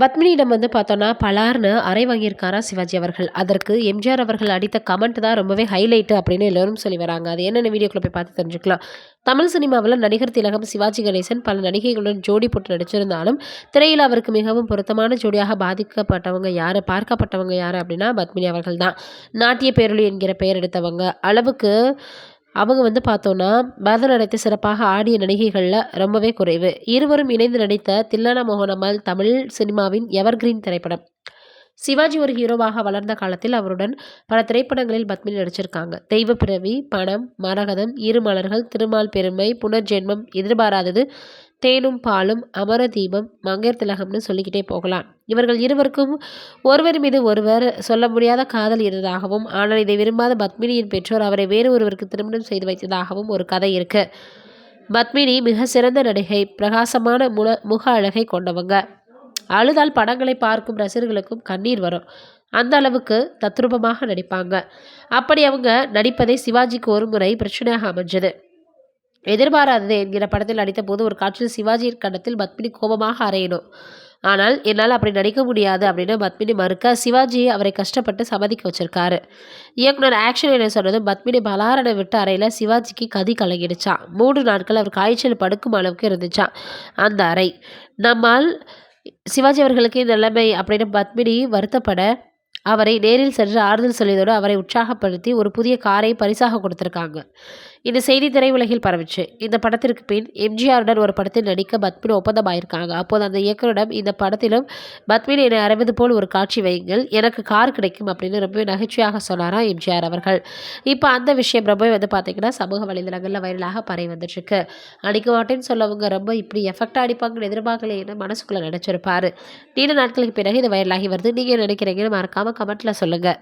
பத்மினியிடம் பார்த்தோன்னா, பலார்ன்னு அறை வாங்கியிருக்காரா சிவாஜி அவர்கள். அதற்கு எம்ஜிஆர் அவர்கள் அடித்த கமெண்ட் தான் ரொம்பவே ஹைலைட்டு அப்படின்னு எல்லோரும் சொல்லி வராங்க. அது என்னென்ன வீடியோக்குள்ள போய் பார்த்து தெரிஞ்சுக்கலாம். தமிழ் சினிமாவுல நடிகர் திலகம் சிவாஜி கணேசன் பல நடிகைகளுடன் ஜோடி போட்டு நடிச்சிருந்தாலும், திரையில அவருக்கு மிகவும் பொருத்தமான ஜோடியாக பார்க்கப்பட்டவங்க யாரு அப்படின்னா, பத்மினி அவர்கள் தான். நாட்டிய பேரொளி என்கிற பெயர் எடுத்தவங்க. அளவுக்கு அவங்க பார்த்தோன்னா, பரதநாட்டியத்தை சிறப்பாக ஆடிய நடிகைகள்ல ரொம்பவே குறைவு. இருவரும் இணைந்து நடித்த தில்லானா மோகனம்மாள் தமிழ் சினிமாவின் எவர்கிரீன் திரைப்படம். சிவாஜி ஒரு ஹீரோவாக வளர்ந்த காலத்தில் அவருடன் பல திரைப்படங்களில் பத்மினி நடிச்சிருக்காங்க. தெய்வப்பிறவி, பணம், மரகதம், இரு மலர்கள், திருமால் பெருமை, புனர்ஜென்மம், எதிர்பாராதது, தேனும் பாலும், அமரதீபம், மங்கையர் திலகம்னு சொல்லிக்கிட்டே போகலாம். இவர்கள் இருவருக்கும் ஒருவர் மீது ஒருவர் சொல்ல முடியாத காதல் இருந்ததாகவும், ஆனால் இதை விரும்பாத பத்மினியின் பெற்றோர் அவரை வேறு ஒருவருக்கு திருமணம் செய்து வைத்ததாகவும் ஒரு கதை இருக்கு. பத்மினி மிக சிறந்த நடிகை, பிரகாசமான முக அழகை கொண்டவங்க. அழுதால் படங்களை பார்க்கும் ரசிகர்களுக்கும் கண்ணீர் வரும். அந்த அளவுக்கு தத்ரூபமாக நடிப்பாங்க. அப்படி அவங்க நடிப்பதை சிவாஜிக்கு ஒரு முறை பிரச்சனையாக அமைஞ்சது. எதிர்பாராதது என்கிற படத்தில் நடித்தபோது ஒரு காட்சியில் சிவாஜியின் கன்னத்தில் பத்மினி கோபமாக அறையணும். ஆனால் என்னால் அப்படி நடிக்க முடியாது அப்படின்னு பத்மினி மறுக்க, சிவாஜி அவரை கஷ்டப்பட்டு சம்மதிக்க வச்சிருக்காரு. இயக்குனர் ஆக்ஷன் என்ன சொன்னதும் பத்மினி பலாரனை விட்டு அறையில சிவாஜிக்கு கதி கலங்கிடுச்சான். 3 நாட்கள் அவர் காய்ச்சல் படுக்கும் அளவுக்கு இருந்துச்சான் அந்த அறை. நம்மால் சிவாஜி அவர்களுக்கு இந்த நிலைமை அப்படின்னு பத்மினி வருத்தப்பட, அவரை நேரில் சென்று ஆறுதல் சொல்லியதோடு அவரை உற்சாகப்படுத்தி ஒரு புதிய காரை பரிசாக கொடுத்திருக்காங்க. இந்த செய்தி திரையுலகில் பரவுச்சு. இந்த படத்திற்கு பின் எம்ஜிஆருடன் ஒரு படத்தில் நடிக்க பத்மினி ஒப்பந்தமாயிருக்காங்க. அப்போது அந்த இயக்குனரிடம் இந்த படத்திலும் பத்மினி என்னை அறைவது போல் ஒரு காட்சி வையுங்கள், எனக்கு கார் கிடைக்கும் அப்படின்னு ரொம்பவே நகைச்சுவையாக சொன்னாராம் எம்ஜிஆர் அவர்கள். இப்போ அந்த விஷயம் ரொம்பவே பார்த்தீங்கன்னா சமூக வலைதளங்களில் வைரலாக பரவி வந்துட்டுருக்கு. அடிக்க மாட்டேன்னு சொல்லவங்க ரொம்ப இப்படி எஃபெக்டாக அடிப்பாங்கன்னு எதிர்பார்க்கலைன்னு மனசுக்குள்ளே நினச்சிருப்பாரு. நீண்ட நாட்களுக்கு பிறகு இது வைரலாகி வருது. நீங்கள் நினைக்கிறீங்கன்னு மறக்காமல் கமெண்ட்டில் சொல்லுங்கள்.